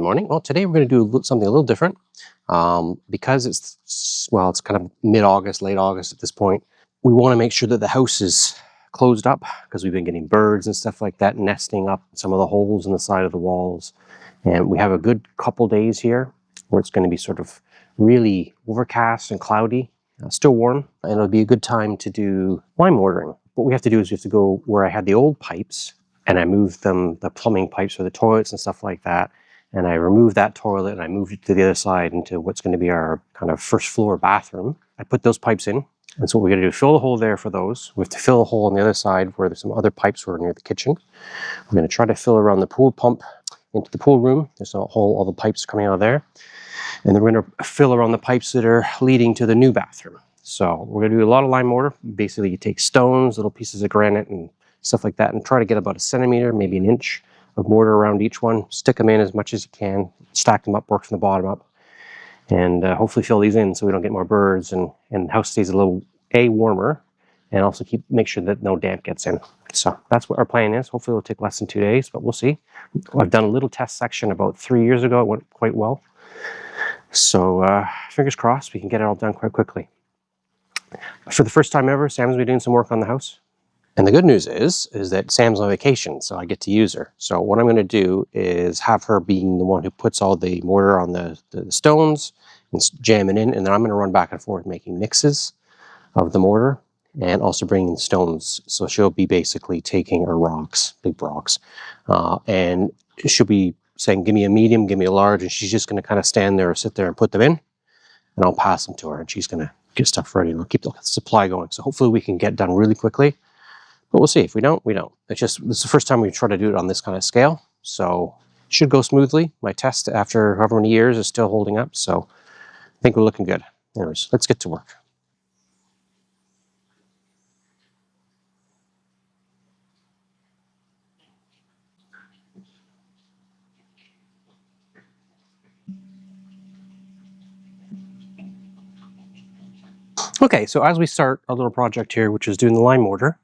morning. Well, today we're going to do something a little different because it's kind of mid-August, late August at this point. We want to make sure that the house is closed up because we've been getting birds and stuff like that nesting up some of the holes in the side of the walls. And we have a good couple days here where it's going to be sort of really overcast and cloudy, still warm, and it'll be a good time to do lime mortaring. What we have to do is we have to go where I had the old pipes and I moved them, the plumbing pipes for the toilets and stuff like that. And I removed that toilet and I moved it to the other side into what's going to be our kind of first floor bathroom. I put those pipes in. And so what we're going to do is fill the hole there for those. We have to fill a hole on the other side where there's some other pipes were near the kitchen. We're going to try to fill around the pool pump into the pool room. There's a hole, all the pipes coming out of there. And then we're going to fill around the pipes that are leading to the new bathroom. So we're going to do a lot of lime mortar. Basically, you take stones, little pieces of granite and stuff like that, and try to get about 1 centimeter, maybe 1 inch of mortar around each one. Stick them in as much as you can. Stack them up, work from the bottom up. And hopefully fill these in so we don't get more birds and the house stays a little warmer, and also make sure that no damp gets in. So that's what our plan is. Hopefully it'll take less than 2 days, but we'll see. I've done a little test section about 3 years ago. It went quite well. So fingers crossed we can get it all done quite quickly. For the first time ever, Sam's been doing some work on the house. And the good news is that Sam's on vacation, so I get to use her. So what I'm going to do is have her being the one who puts all the mortar on the stones and jam it in, and then I'm going to run back and forth making mixes of the mortar and also bringing the stones. So she'll be basically taking her rocks, big rocks, and she'll be saying, give me a medium, give me a large, and she's just going to kind of stand there or sit there and put them in, and I'll pass them to her, and she's going to get stuff ready and we'll keep the supply going. So hopefully we can get done really quickly, but we'll see. If we don't, we don't. This is the first time we try to do it on this kind of scale, so it should go smoothly. My test after however many years is still holding up, so I think we're looking good. Anyways, let's get to work. Okay, so as we start our little project here, which is doing the lime mortar,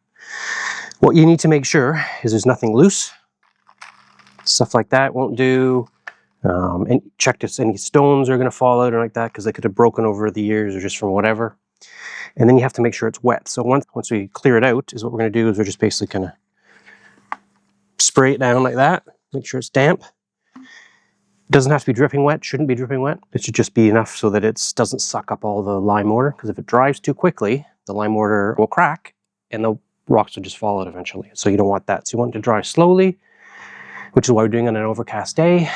what you need to make sure is there's nothing loose. Stuff like that won't do. And check if any stones are going to fall out or like that, because they could have broken over the years or just from whatever. And then you have to make sure it's wet. So once we clear it out, is what we're going to do is we're just basically going to spray it down like that. Make sure it's damp. It doesn't have to be dripping wet, shouldn't be dripping wet. It should just be enough so that it doesn't suck up all the lime mortar, because if it dries too quickly, the lime mortar will crack and the rocks will just fall out eventually. So you don't want that. So you want it to dry slowly, which is why we're doing it on an overcast day.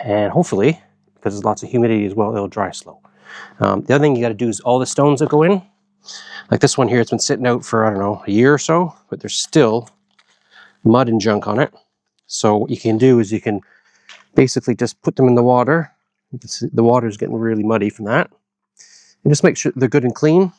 And hopefully, because there's lots of humidity as well, it'll dry slow. The other thing you got to do is all the stones that go in, like this one here, it's been sitting out for, I don't know, a year or so, but there's still mud and junk on it. So what you can do is you can basically just put them in the water. You can see the water is getting really muddy from that. And just make sure they're good and clean,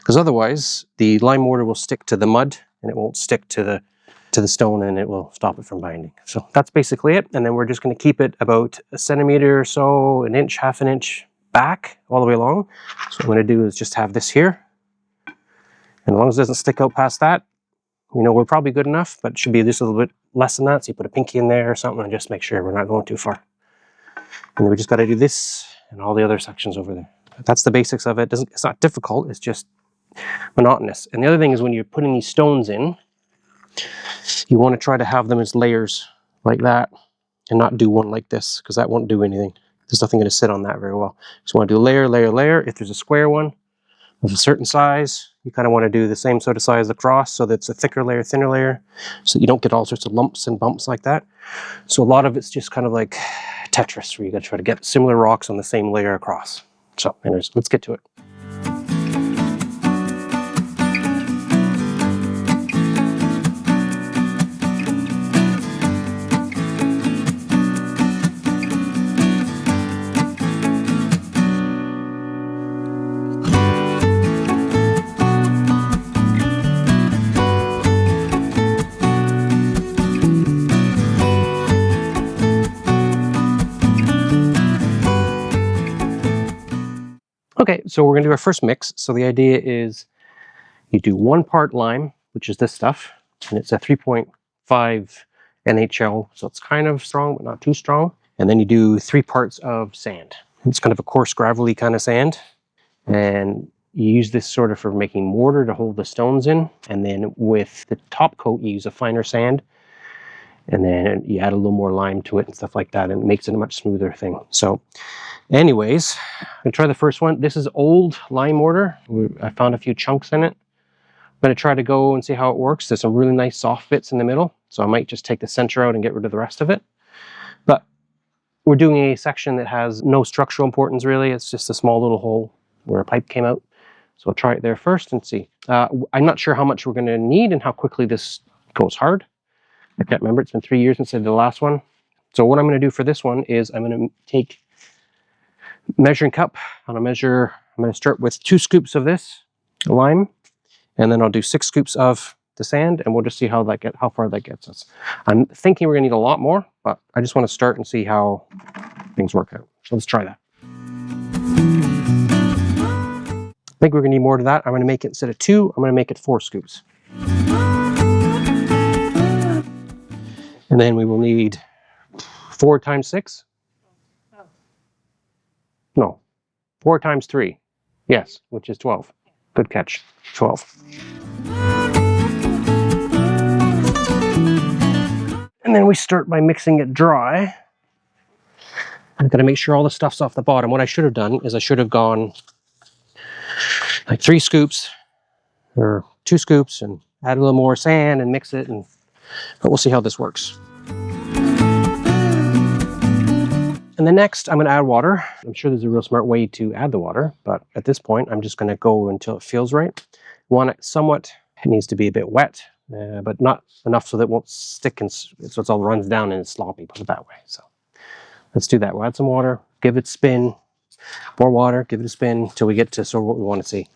because otherwise the lime mortar will stick to the mud and it won't stick to the stone, and it will stop it from binding. So that's basically it. And then we're just going to keep it about 1 centimeter or so, 1 inch, half an inch back all the way along. So what I'm going to do is just have this here. And as long as it doesn't stick out past that, we're probably good enough, but it should be just a little bit less than that. So you put a pinky in there or something and just make sure we're not going too far. And then we just got to do this and all the other sections over there. But that's the basics of it. It's not difficult, it's just monotonous. And the other thing is when you're putting these stones in, you want to try to have them as layers like that and not do one like this, because that won't do anything. There's nothing going to sit on that very well. So you want to do layer, layer, layer. If there's a square one of a certain size, you kind of want to do the same sort of size across so that it's a thicker layer, thinner layer, so you don't get all sorts of lumps and bumps like that. So a lot of it's just kind of like Tetris, where you got to try to get similar rocks on the same layer across. So anyways, let's get to it. Okay, so we're going to do our first mix. So the idea is you do 1 part lime, which is this stuff, and it's a 3.5 NHL, so it's kind of strong, but not too strong. And then you do 3 parts of sand. It's kind of a coarse, gravelly kind of sand. And you use this sort of for making mortar to hold the stones in. And then with the top coat, you use a finer sand. And then you add a little more lime to it and stuff like that. And it makes it a much smoother thing. So anyways, I'm going to try the first one. This is old lime mortar. I found a few chunks in it. I'm going to try to go and see how it works. There's some really nice soft bits in the middle. So I might just take the center out and get rid of the rest of it. But we're doing a section that has no structural importance really. It's just a small little hole where a pipe came out. So I'll try it there first and see. I'm not sure how much we're going to need and how quickly this goes hard. I can't remember. It's been 3 years since I did the last one. So what I'm going to do for this one is I'm going to take a measuring cup. I'm going to start with 2 scoops of this lime, and then I'll do 6 scoops of the sand, and we'll just see how far that gets us. I'm thinking we're going to need a lot more, but I just want to start and see how things work out. So let's try that. I think we're going to need more to that. I'm going to make it, instead of 2, I'm going to make it 4 scoops. And then we will need 4 times 6. No, 4 times 3. Yes, which is 12. Good catch. 12. And then we start by mixing it dry. I'm going to make sure all the stuff's off the bottom. What I should have done is I should have gone like 3 scoops or 2 scoops and add a little more sand and mix it. But we'll see how this works. And then next, I'm going to add water. I'm sure there's a real smart way to add the water, but at this point, I'm just going to go until it feels right. Want it somewhat, it needs to be a bit wet, but not enough so that it won't stick and so it all runs down and it's sloppy, put it that way. So let's do that. We'll add some water, give it a spin, more water, give it a spin until we get to sort of what we want to see.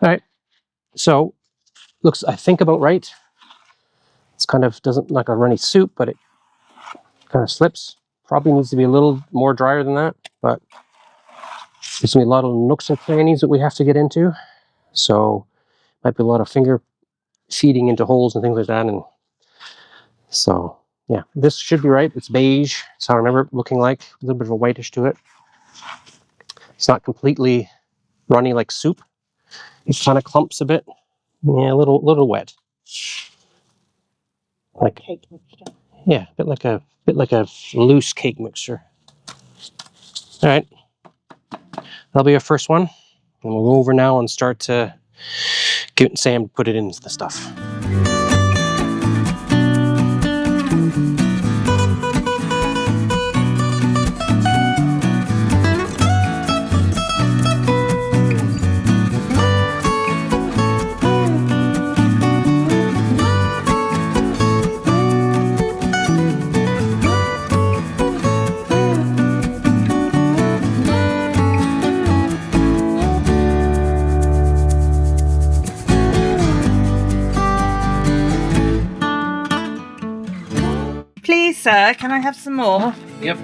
All right, so looks, I think, about right. It's kind of doesn't look like a runny soup, but it kind of slips. Probably needs to be a little more drier than that, but there's gonna be a lot of nooks and crannies that we have to get into. So might be a lot of finger feeding into holes and things like that. And so yeah, this should be right. It's beige. That's how I remember it looking like. A little bit of a whitish to it. It's not completely runny like soup. It kind of clumps a bit. Yeah, a little wet. Like cake mixture. Yeah, a bit like a loose cake mixture. All right, that'll be our first one, and we'll go over now and start to get Sam put it into the stuff. Please, sir, can I have some more? Yep.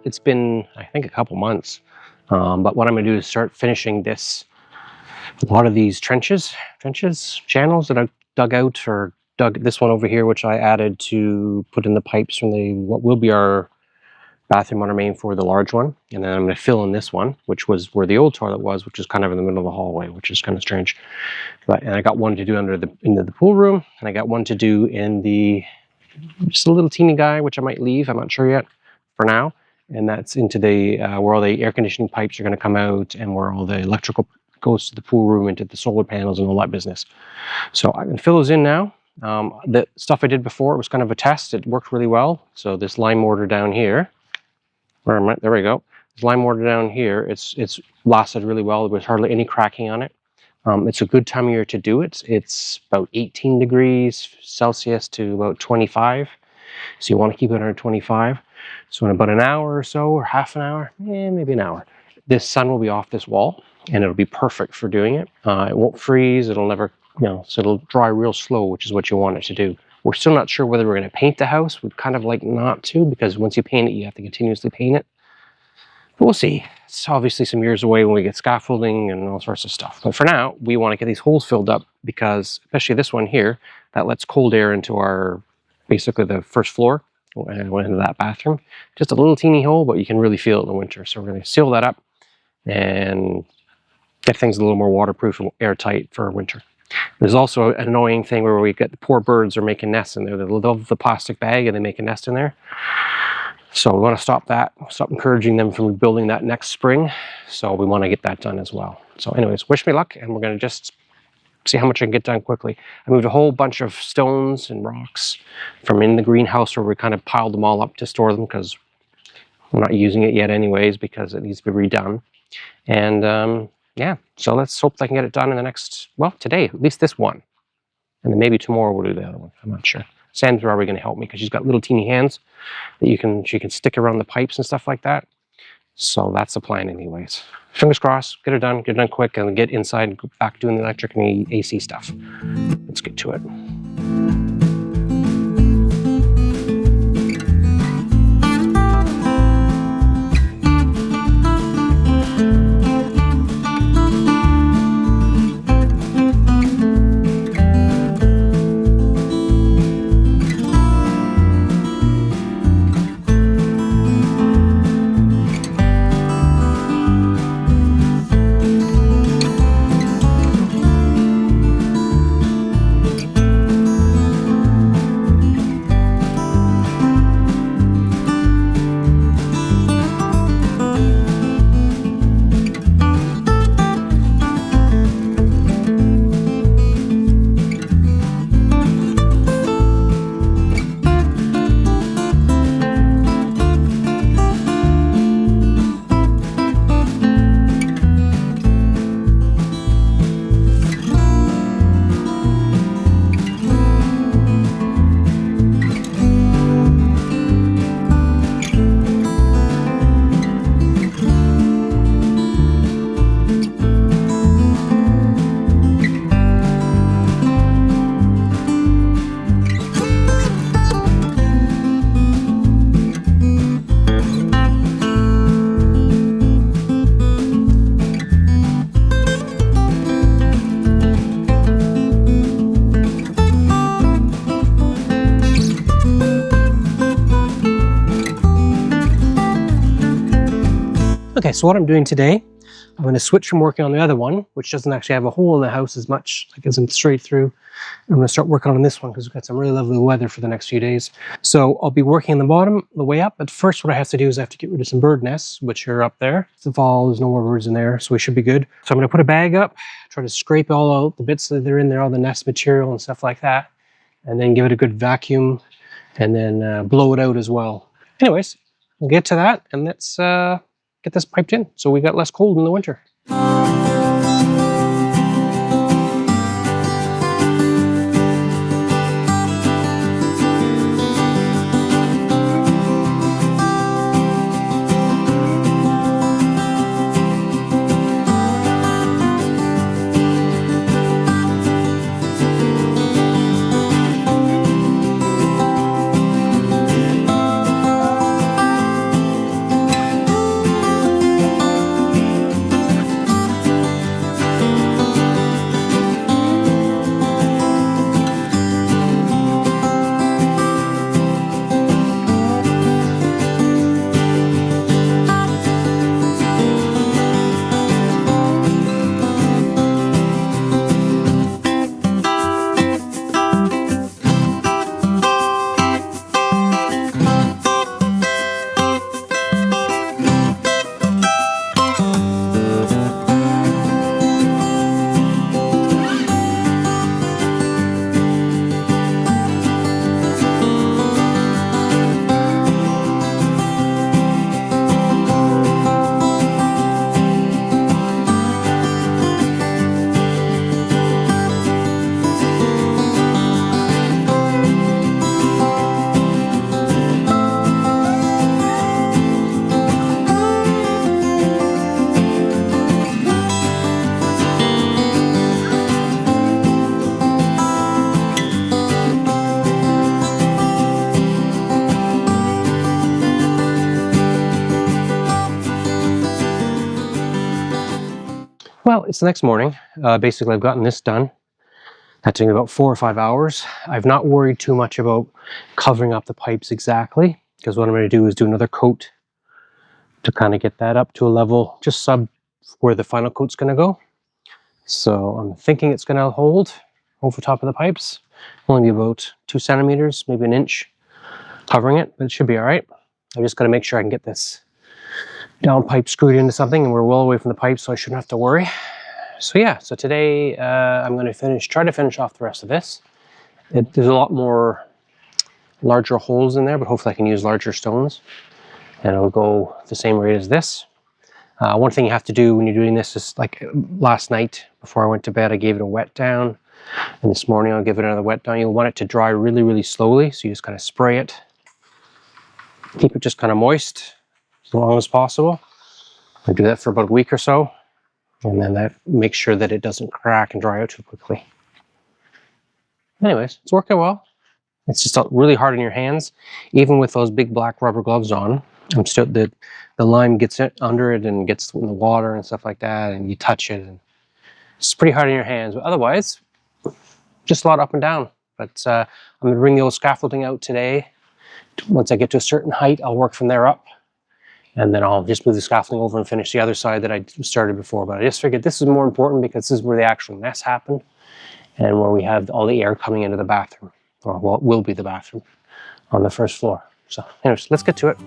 it's been, I think, a couple months. But what I'm going to do is start finishing a lot of these channels that I dug out, or dug this one over here, which I added to put in the pipes from what will be our bathroom on our main floor, the large one. And then I'm going to fill in this one, which was where the old toilet was, which is kind of in the middle of the hallway, which is kind of strange. And I got one to do into the pool room, and I got one to do in just a little teeny guy, which I might leave. I'm not sure yet for now. And that's into where all the air conditioning pipes are going to come out, and where all the electrical goes to the pool room, into the solar panels and all that business. So I can fill those in now. The stuff I did before, it was kind of a test. It worked really well. So this lime mortar down here, there we go. This lime mortar down here, it's lasted really well. There was hardly any cracking on it. It's a good time of year to do it. It's about 18 degrees Celsius to about 25. So you want to keep it under 25. So in about an hour or so, or half an hour, maybe an hour, this sun will be off this wall, and it'll be perfect for doing it. It won't freeze. It'll never, so it'll dry real slow, which is what you want it to do. We're still not sure whether we're going to paint the house. We'd kind of like not to, because once you paint it, you have to continuously paint it. But we'll see. It's obviously some years away when we get scaffolding and all sorts of stuff. But for now, we want to get these holes filled up, because especially this one here, that lets cold air into basically the first floor, and went into that bathroom. Just a little teeny hole, but you can really feel it in the winter. So we're going to seal that up and get things a little more waterproof and airtight for winter. There's also an annoying thing where we get the poor birds are making nests in there. They love the plastic bag and they make a nest in there. So we want to stop that, stop encouraging them from rebuilding that next spring. So we want to get that done as well. So anyways, wish me luck, and we're going to just see how much I can get done quickly. I moved a whole bunch of stones and rocks from in the greenhouse, where we kind of piled them all up to store them, because we're not using it yet anyways, because it needs to be redone. And yeah, so let's hope I can get it done in the next, today, at least this one. And then maybe tomorrow we'll do the other one. I'm not sure. Sam's probably going to help me, because she's got little teeny hands that she can stick around the pipes and stuff like that. So that's the plan anyways. Fingers crossed, get it done quick, and get inside and go back doing the electric and AC stuff. Let's get to it. Okay, so what I'm doing today, I'm going to switch from working on the other one, which doesn't actually have a hole in the house as much, like isn't straight through. I'm going to start working on this one, because we've got some really lovely weather for the next few days. So I'll be working on the bottom, the way up. But first, what I have to do is I have to get rid of some bird nests, which are up there. It's the fall, there's no more birds in there, so we should be good. So I'm going to put a bag up, try to scrape all out the bits that are in there, all the nest material and stuff like that, and then give it a good vacuum, and then blow it out as well. Anyways, we'll get to that, and let's get this piped in so we got less cold in the winter. it's the next morning. Basically, I've gotten this done. That took me about 4 or 5 hours. I've not worried too much about covering up the pipes exactly, because what I'm going to do is do another coat to kind of get that up to a level just sub where the final coat's going to go. So I'm thinking it's going to hold over top of the pipes. Only about 2 centimeters, maybe an inch covering it, but it should be all right. I've just got to make sure I can get this down pipe screwed into something, and we're well away from the pipe, so I shouldn't have to worry. So yeah, so today I'm going to try to finish off the rest of this. There's a lot more larger holes in there, but hopefully I can use larger stones and it'll go the same rate as this. One thing you have to do when you're doing this is, like last night before I went to bed, I gave it a wet down, and this morning I'll give it another wet down. You'll want it to dry really, really slowly, so you just kind of spray it. Keep it just kind of moist as long as possible. I do that for about a week or so, and then that makes sure that it doesn't crack and dry out too quickly. Anyways, it's working well. It's just really hard on your hands, even with those big black rubber gloves on. I'm still the lime gets under it and gets in the water and stuff like that, and you touch it, and it's pretty hard on your hands. But otherwise, just a lot up and down. But I'm going to bring the old scaffolding out today. Once I get to a certain height, I'll work from there up. And then I'll just move the scaffolding over and finish the other side that I started before. But I just figured this is more important because this is where the actual mess happened and where we have all the air coming into the bathroom, or well, it will be the bathroom on the first floor. So anyways, let's get to it.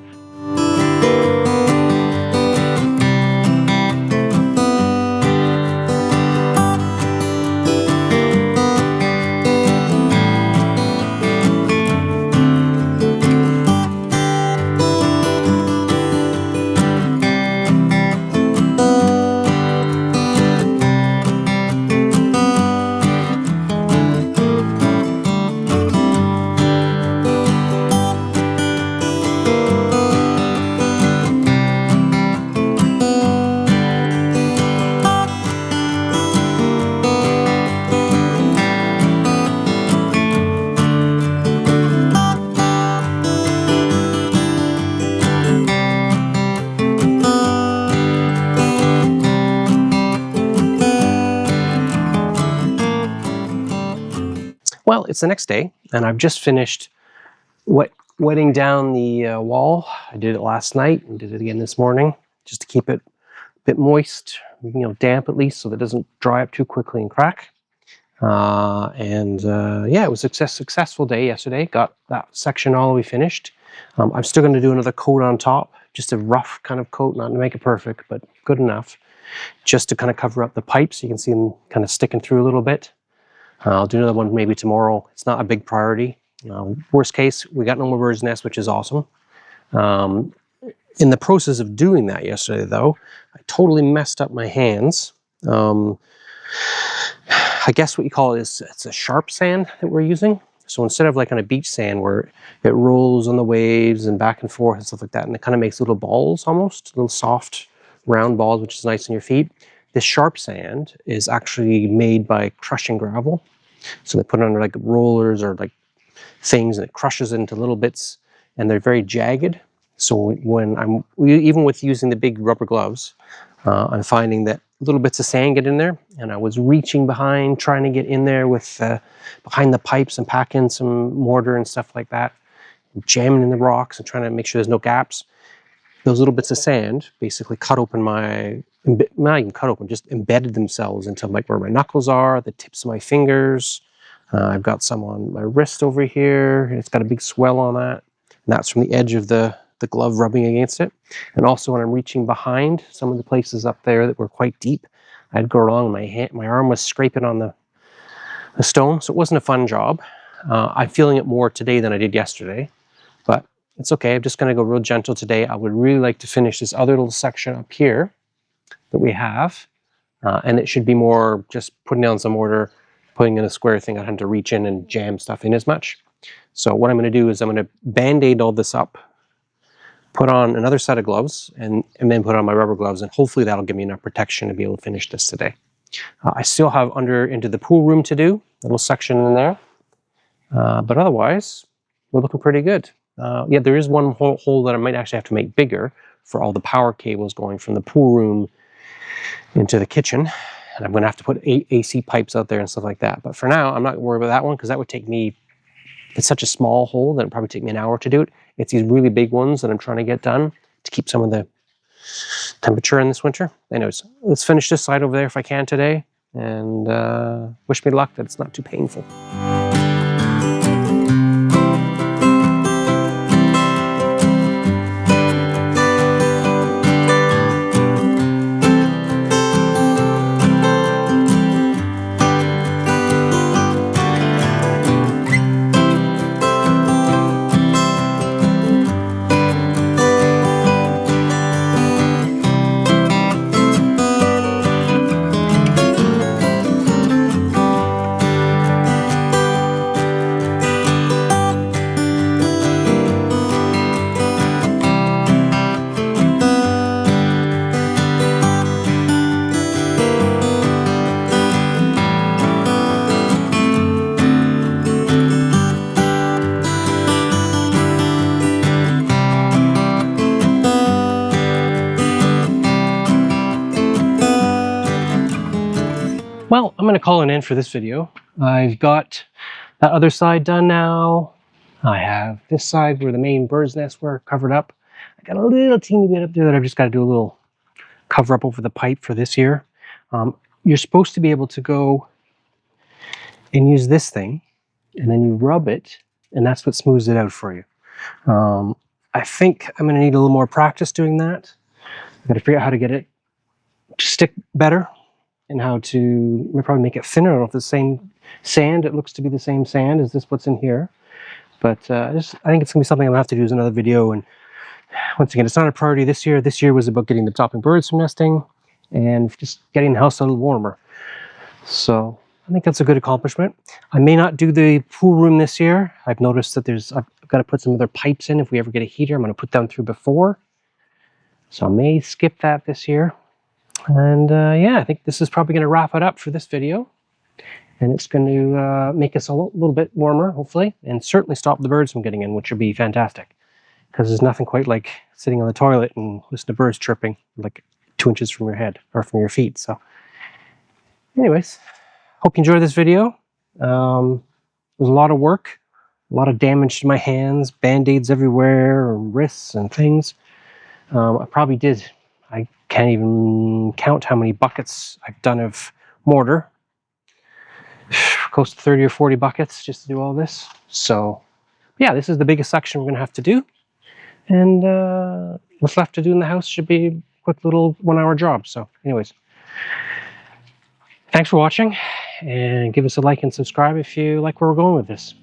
Well, it's the next day, and I've just finished wetting down the wall. I did it last night and did it again this morning, just to keep it a bit moist, damp at least, so that it doesn't dry up too quickly and crack. Yeah, it was a successful day yesterday. Got that section all the way finished. I'm still going to do another coat on top, just a rough kind of coat, not to make it perfect, but good enough, just to kind of cover up the pipes. You can see them kind of sticking through a little bit. I'll do another one maybe tomorrow. It's not a big priority. Worst case, we got no more bird's nest, which is awesome. In the process of doing that yesterday, though, I totally messed up my hands. I guess what you call it is it's a sharp sand that we're using. So instead of like on a beach sand where it rolls on the waves and back and forth and stuff like that, and it kind of makes little balls almost, little soft round balls, which is nice on your feet. This sharp sand is actually made by crushing gravel. So they put it under like rollers or like things, and it crushes it into little bits, and they're very jagged. So when even with using the big rubber gloves, I'm finding that little bits of sand get in there, and I was reaching behind, trying to get in there with behind the pipes and pack in some mortar and stuff like that, jamming in the rocks and trying to make sure there's no gaps. Those little bits of sand basically cut open not even cut open, just embedded themselves into like where my knuckles are, the tips of my fingers. I've got some on my wrist over here, and it's got a big swell on that. And that's from the edge of the glove rubbing against it. And also when I'm reaching behind some of the places up there that were quite deep, I'd go along, my arm was scraping on the stone, so it wasn't a fun job. I'm feeling it more today than I did yesterday, but it's okay. I'm just going to go real gentle today. I would really like to finish this other little section up here that we have, and it should be more just putting down some mortar, putting in a square thing. I don't have to reach in and jam stuff in as much. So what I'm going to do is I'm going to band-aid all this up, put on another set of gloves, and then put on my rubber gloves, and hopefully that'll give me enough protection to be able to finish this today. I still have into the pool room to do, a little section in there, but otherwise we're looking pretty good. Yeah, there is one hole that I might actually have to make bigger for all the power cables going from the pool room into the kitchen. And I'm going to have to put AC pipes out there and stuff like that. But for now, I'm not worried about that one because that would take me, it's such a small hole that it'd probably take me an hour to do it. It's these really big ones that I'm trying to get done to keep some of the temperature in this winter. Anyways, let's finish this side over there if I can today. And wish me luck that it's not too painful. Well, I'm going to call it in for this video. I've got that other side done now. I have this side where the main bird's nests were covered up. I got a little teeny bit up there that I've just got to do a little cover up over the pipe for this year. You're supposed to be able to go and use this thing, and then you rub it, and that's what smooths it out for you. I think I'm going to need a little more practice doing that. I've got to figure out how to get it to stick better, and how to probably make it thinner. I don't know if the same sand, it looks to be the same sand as this what's in here. But I think it's gonna be something I'm gonna have to do as another video. And once again, it's not a priority this year. This year was about getting the topping birds from nesting and just getting the house a little warmer. So I think that's a good accomplishment. I may not do the pool room this year. I've noticed that I've got to put some other pipes in. If we ever get a heater, I'm gonna put them through before. So I may skip that this year. And yeah, I think this is probably going to wrap it up for this video. And it's going to make us a little bit warmer, hopefully, and certainly stop the birds from getting in, which would be fantastic. Because there's nothing quite like sitting on the toilet and listening to birds chirping like 2 inches from your head or from your feet. So anyways, hope you enjoyed this video. It was a lot of work, a lot of damage to my hands, band-aids everywhere, and wrists and things. I probably did. I can't even count how many buckets I've done of mortar. Close to 30 or 40 buckets just to do all this. So yeah, this is the biggest section we're going to have to do. And what's left to do in the house should be a quick little 1-hour job. So anyways, thanks for watching, and give us a like and subscribe if you like where we're going with this.